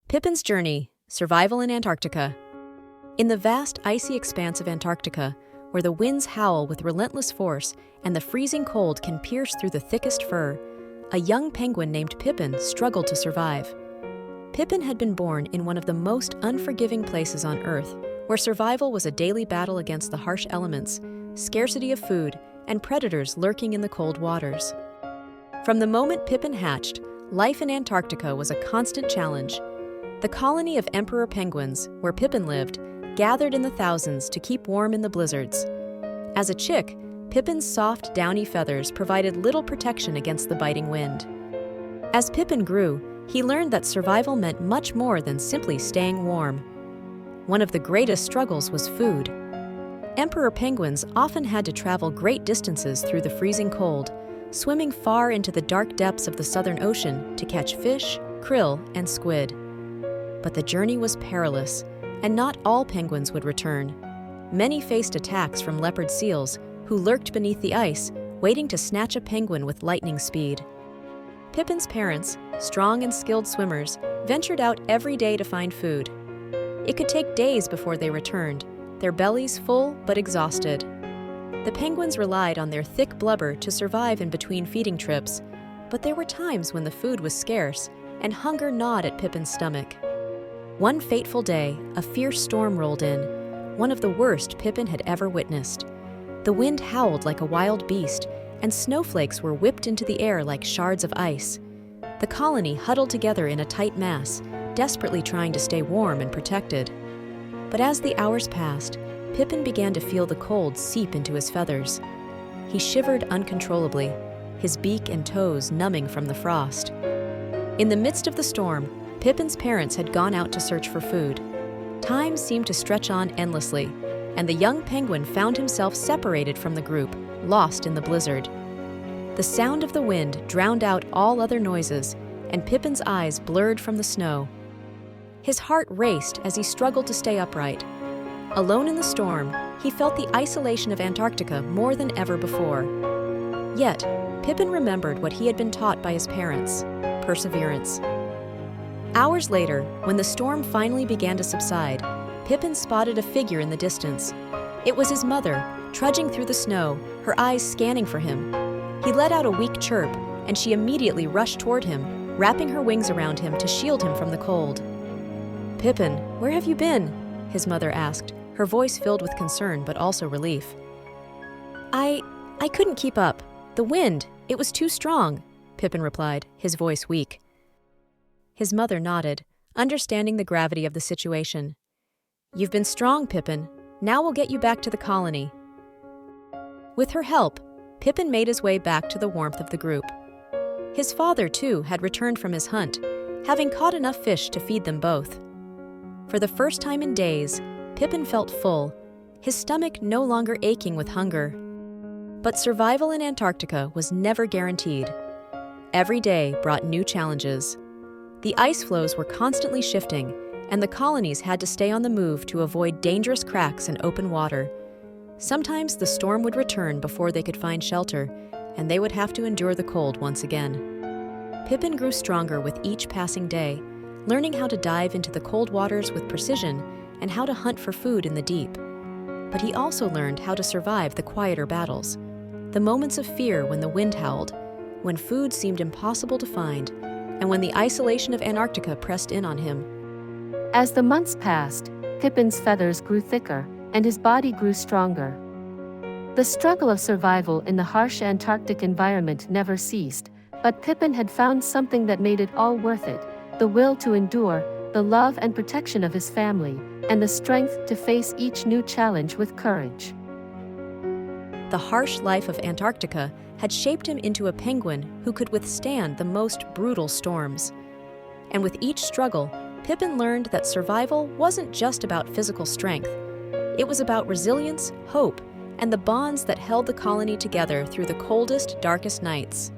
Pippin's Journey, Survival in Antarctica. In the vast icy expanse of Antarctica, where the winds howl with relentless force and the freezing cold can pierce through the thickest fur, a young penguin named Pippin struggled to survive. Pippin had been born in one of the most unforgiving places on Earth, where survival was a daily battle against the harsh elements, scarcity of food, and predators lurking in the cold waters. From the moment Pippin hatched, life in Antarctica was a constant challenge. The colony of emperor penguins, where Pippin lived, gathered in the thousands to keep warm in the blizzards. As a chick, Pippin's soft, downy feathers provided little protection against the biting wind. As Pippin grew, he learned that survival meant much more than simply staying warm. One of the greatest struggles was food. Emperor penguins often had to travel great distances through the freezing cold, swimming far into the dark depths of the Southern Ocean to catch fish, krill, and squid. But the journey was perilous, and not all penguins would return. Many faced attacks from leopard seals, who lurked beneath the ice, waiting to snatch a penguin with lightning speed. Pippin's parents, strong and skilled swimmers, ventured out every day to find food. It could take days before they returned, their bellies full but exhausted. The penguins relied on their thick blubber to survive in between feeding trips, but there were times when the food was scarce and hunger gnawed at Pippin's stomach. One fateful day, a fierce storm rolled in, one of the worst Pippin had ever witnessed. The wind howled like a wild beast, and snowflakes were whipped into the air like shards of ice. The colony huddled together in a tight mass, desperately trying to stay warm and protected. But as the hours passed, Pippin began to feel the cold seep into his feathers. He shivered uncontrollably, his beak and toes numbing from the frost. In the midst of the storm, Pippin's parents had gone out to search for food. Time seemed to stretch on endlessly, and the young penguin found himself separated from the group, lost in the blizzard. The sound of the wind drowned out all other noises, and Pippin's eyes blurred from the snow. His heart raced as he struggled to stay upright. Alone in the storm, he felt the isolation of Antarctica more than ever before. Yet, Pippin remembered what he had been taught by his parents: perseverance. Hours later, when the storm finally began to subside, Pippin spotted a figure in the distance. It was his mother, trudging through the snow, her eyes scanning for him. He let out a weak chirp, and she immediately rushed toward him, wrapping her wings around him to shield him from the cold. "Pippin, where have you been?" his mother asked, her voice filled with concern but also relief. I couldn't keep up. The wind, it was too strong," Pippin replied, his voice weak. His mother nodded, understanding the gravity of the situation. "You've been strong, Pippin. Now we'll get you back to the colony." With her help, Pippin made his way back to the warmth of the group. His father, too, had returned from his hunt, having caught enough fish to feed them both. For the first time in days, Pippin felt full, his stomach no longer aching with hunger. But survival in Antarctica was never guaranteed. Every day brought new challenges. The ice floes were constantly shifting, and the colonies had to stay on the move to avoid dangerous cracks in open water. Sometimes the storm would return before they could find shelter, and they would have to endure the cold once again. Pippin grew stronger with each passing day, learning how to dive into the cold waters with precision and how to hunt for food in the deep. But he also learned how to survive the quieter battles, the moments of fear when the wind howled, when food seemed impossible to find, and when the isolation of Antarctica pressed in on him. As the months passed, Pippin's feathers grew thicker, and his body grew stronger. The struggle of survival in the harsh Antarctic environment never ceased, but Pippin had found something that made it all worth it: the will to endure, the love and protection of his family, and the strength to face each new challenge with courage. The harsh life of Antarctica had shaped him into a penguin who could withstand the most brutal storms. And with each struggle, Pippin learned that survival wasn't just about physical strength. It was about resilience, hope, and the bonds that held the colony together through the coldest, darkest nights.